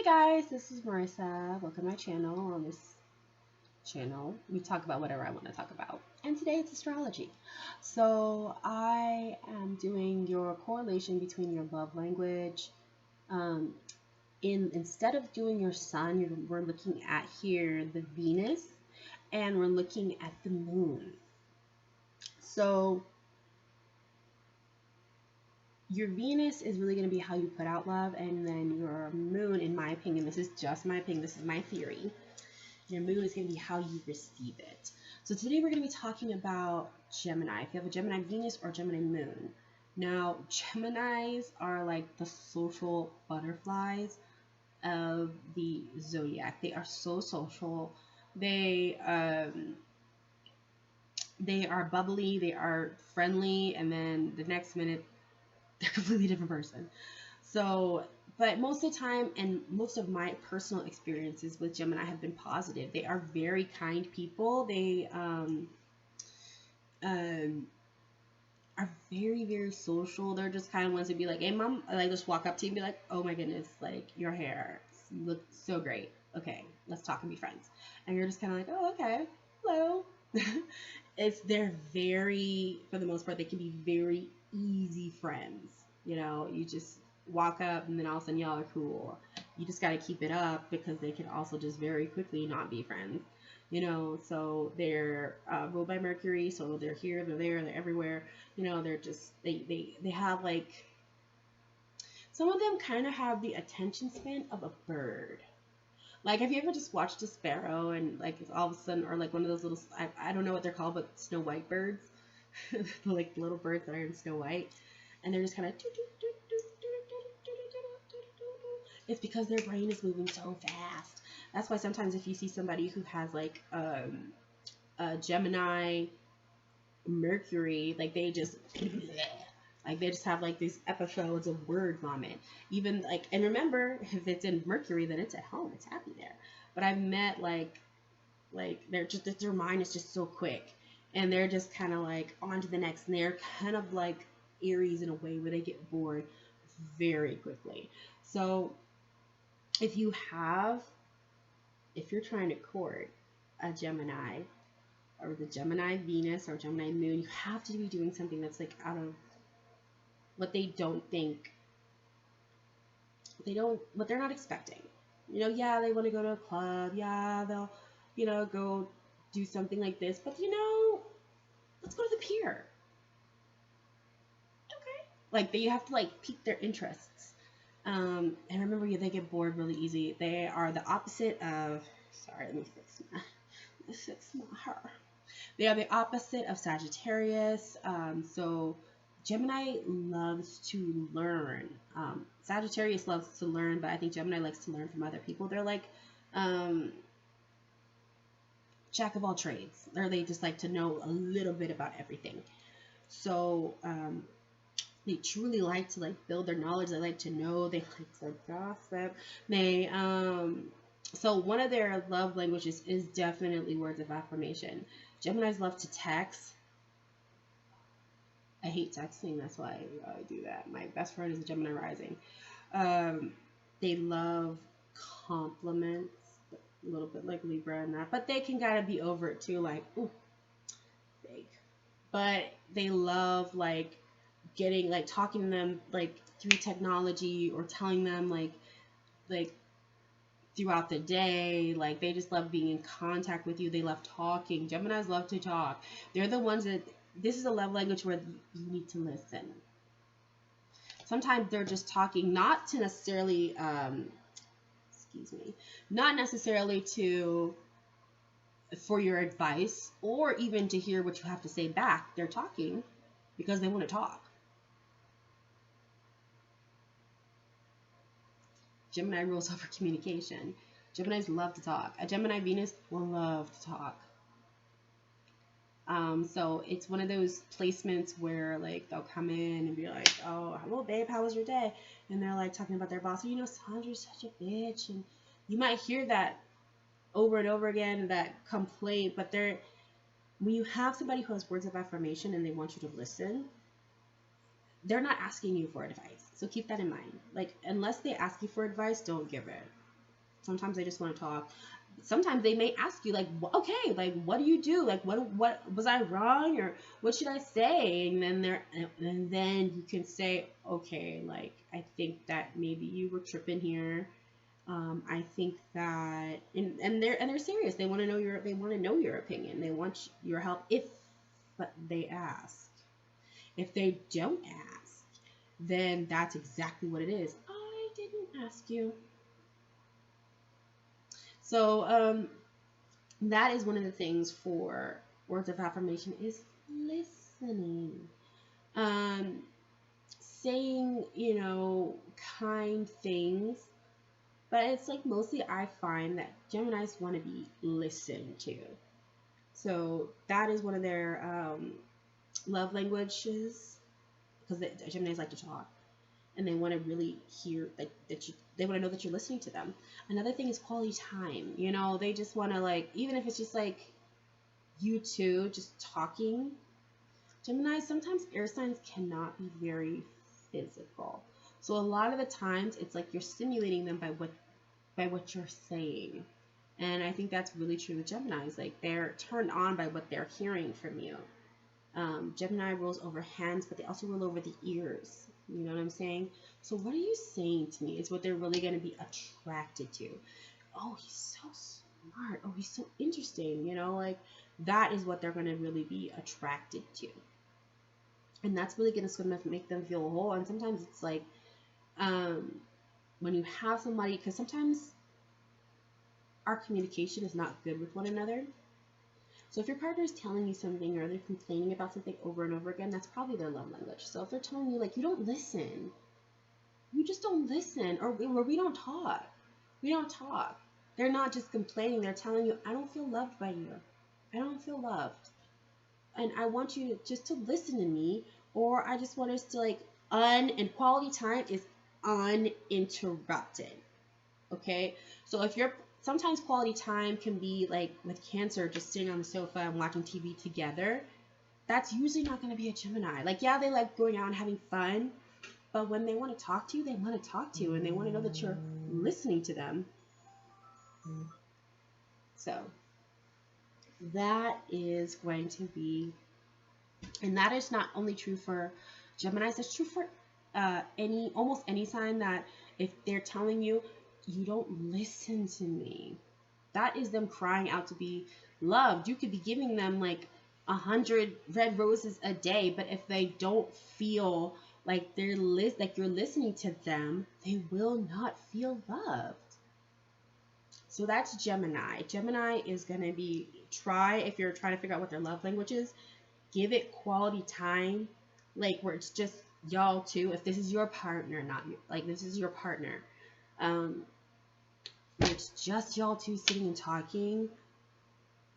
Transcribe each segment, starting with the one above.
Hi guys, this is Marissa. Welcome to my channel. On this channel, we talk about whatever I want to talk about. And today it's astrology. So I am doing your correlation between your love language. Um, instead of doing your sun, we're looking at here the Venus, and we're looking at the moon. So your Venus is really going to be how you put out love, and then your moon, in my opinion, this is just my opinion, this is my theory, your moon is going to be how you receive it. So today we're going to be talking about Gemini. If you have a Gemini Venus or Gemini moon. Now, Geminis are like the social butterflies of the zodiac. They are so social. They are bubbly, they are friendly, and then the next minute they're a completely different person. So, but most of the time, and most of my personal experiences with Gemini have been positive. They are very kind people. They are very, very social. They're just kind of ones to be like, hey, mom, like just walk up to you and be like, oh my goodness, like your hair looks so great. Okay, let's talk and be friends. And you're just kind of like, oh, okay, hello. They're very, for the most part, they can be very easy friends. You know, you just walk up and then all of a sudden y'all are cool. You just got to keep it up because they can also just very quickly not be friends. You know, so they're ruled by Mercury, so they're here, they're there, they're everywhere. You know, they're just, they have like, some of them kind of have the attention span of a bird. Like, have you ever just watched a sparrow and like it's all of a sudden, or like one of those little, I don't know what they're called, but Snow White birds, like little birds that are in Snow White, and they're just kind of, it's because their brain is moving so fast. That's why sometimes if you see somebody who has like a Gemini Mercury, like they just like they just have like these episodes of word vomit. Even like, and remember, if it's in Mercury, then it's at home, it's happy there. But I've met like they're just, their mind is just so quick, and they're just kind of like on to the next, and they're kind of like Aries in a way where they get bored very quickly. So if you're trying to court a Gemini, or the Gemini Venus or Gemini moon, you have to be doing something that's like out of what they don't think, what they're not expecting. You know, yeah, they want to go to a club, yeah, they'll, you know, go do something like this, but you know, let's go to the pier. Okay. Like, you have to like pique their interests. And remember, they get bored really easy. They are the opposite of, sorry, let me fix my hair. They are the opposite of Sagittarius. So Gemini loves to learn. Sagittarius loves to learn, but I think Gemini likes to learn from other people. They're like jack of all trades, or they just like to know a little bit about everything. So they truly like to like build their knowledge. They like to know. They like to gossip. They so one of their love languages is definitely words of affirmation. Geminis love to text. I hate texting. That's why I do that. My best friend is a Gemini rising. They love compliments, a little bit like Libra and that, but they can gotta be over it too, like, ooh, fake. But they love like getting, like talking to them like through technology, or telling them like throughout the day. Like, they just love being in contact with you. They love talking. Geminis love to talk. They're the ones that, this is a love language where you need to listen. Sometimes they're just talking, not to necessarily, not necessarily for your advice, or even to hear what you have to say back. They're talking because they want to talk. Gemini rules over communication. Geminis love to talk. A Gemini Venus will love to talk. So it's one of those placements where like they'll come in and be like, oh, hello babe, how was your day? And they're like talking about their boss. You know, Sandra's such a bitch. And you might hear that over and over again, that complaint. But when you have somebody who has words of affirmation and they want you to listen, they're not asking you for advice. So keep that in mind. Like, unless they ask you for advice, don't give it. Sometimes they just want to talk. Sometimes they may ask you like, okay, like what do you do? Like what was I wrong, or what should I say? And then you can say, okay, like I think that maybe you were tripping here. I think that, and they're serious. They want to know your opinion. They want your help if, but they ask. If they don't ask, then that's exactly what it is. I didn't ask you. So that is one of the things for words of affirmation is listening. Um, saying, kind things, but it's like mostly I find that Geminis want to be listened to. So that is one of their love languages, because the Geminis like to talk and they want to really hear that you. They want to know that you're listening to them. Another thing is quality time. They just want to, like, even if it's just like you two just talking. Gemini, sometimes air signs cannot be very physical. So a lot of the times it's like you're stimulating them by what you're saying. And I think that's really true with Geminis. Like, they're turned on by what they're hearing from you. Gemini rules over hands, but they also rule over the ears. You know what I'm saying? So what are you saying to me is what they're really going to be attracted to. Oh, he's so smart. Oh, he's so interesting. Like, that is what they're going to really be attracted to. And that's really going to make them feel whole. And sometimes it's like, when you have somebody, because sometimes our communication is not good with one another. So if your partner is telling you something, or they're complaining about something over and over again, that's probably their love language. So if they're telling you, like, you don't listen, you just don't listen, or we don't talk. We don't talk. They're not just complaining. They're telling you, I don't feel loved by you. I don't feel loved. And I want you to listen to me, or I just want us to, and quality time is uninterrupted. Okay? So sometimes quality time can be like with Cancer, just sitting on the sofa and watching TV together. That's usually not going to be a Gemini. Like, yeah, they like going out and having fun, but when they want to talk to you, they want to talk to you, and they want to know that you're listening to them. So that is going to be, and that is not only true for Geminis, it's true for almost any sign, that if they're telling you, you don't listen to me, that is them crying out to be loved. You could be giving them like 100 red roses a day, but if they don't feel like you're listening to them, they will not feel loved. So that's Gemini. Gemini is going to be, if you're trying to figure out what their love language is, give it quality time, like where it's just y'all two. If this is your partner, not you, like this is your partner, it's just y'all two sitting and talking,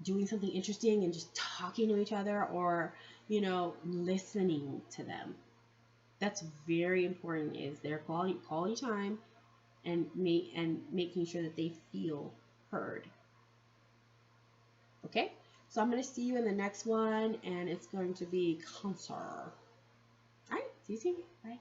doing something interesting and just talking to each other, or listening to them. That's very important, is their quality time, and making sure that they feel heard. Okay, so I'm going to see you in the next one, and it's going to be Cancer. All right, see you soon. Bye.